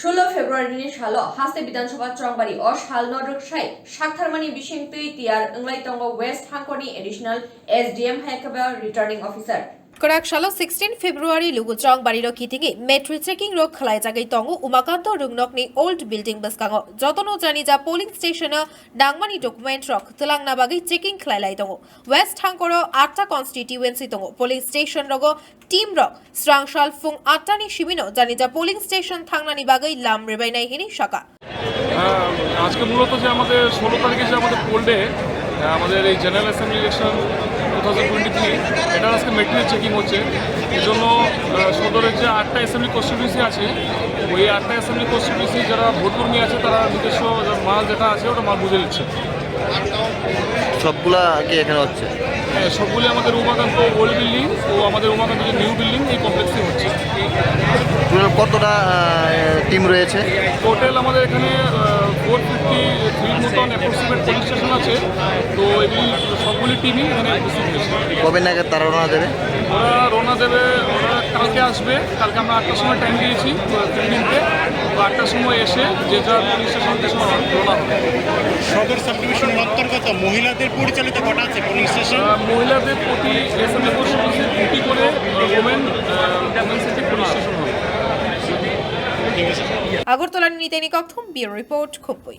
16 February Shalo, Haste Bidansova Chongbari, or Shal Nodruk Shai, Shaktharmani Bishing Tiyar, Wngwi Tongo West Hankoni Additional SDM Haikaba Returning Officer. Korak Shalo 16 February Lugu Chongbari ro kitingi metro checking ro khlai jagai tongo umakanto rungnokni old building baskango jotono Janija polling station dangmani document rock tulang nabagi checking khlai lai tongo West Hankoro 8 constituency tongo polling station rogo team rock strangshal fung 8 ni shibino Janija polling station thangnani bagai lam rebai nai hini shaka আজকে মূলত যে আমাদের 16 তারিখে যে আমাদের pole day আমাদের এই general assembly election 2023 এটা আজকে মেটেরিয়াল চেকিং হচ্ছে এজন্য সদরের যে 8টা অ্যাসেম্বলি কনস্টিটিউয়েন্সি আছে ওই 8টা অ্যাসেম্বলি কনস্টিটিউয়েন্সি যারা ভোটকর্মী আছে তারা নিজস্ব মাল যেটা আছে ওটা মাল বুঝে নিচ্ছে সবগুলা কি এখানে হচ্ছে সবগুলি আমাদের উমাকান্ত ওল্ড বিল্ডিং ও আমাদের উমাকান্ত যে নিউ বিল্ডিং এই কমপ্লেক্সে হচ্ছে কতটা টিম রয়েছে টোটাল আমাদের এখানে 453 মতন অ্যাপ্রক্সিমেট পুলিশ স্টেশন আছে তো এগুলি সবগুলি টিমই এখানে উপস্থিত হয়েছে কবে নাগাদ তারা রওনা দেবে রওনা দেবে ওরা কালকে আসবে কালকে আমরা 8টার সময় টাইম দিয়েছি ফিফটিনতে তো 8টার সময় এসে যে যার পুলিশ স্টেশন থেকে রওনা হবে সদর সাব ডিভিশনের অন্তর্গত মহিলাদের পরিচালিত কটা আছে পুলিশ স্টেশন মহিলাদের প্রতি এসএমএ কনস্টিটিউয়েন্সি দুটি করে ওমেন সিটি পুলিশ স্টেশন হবে আগরতলা নিতেনি কথম ব্যুরো রিপোর্ট খুবই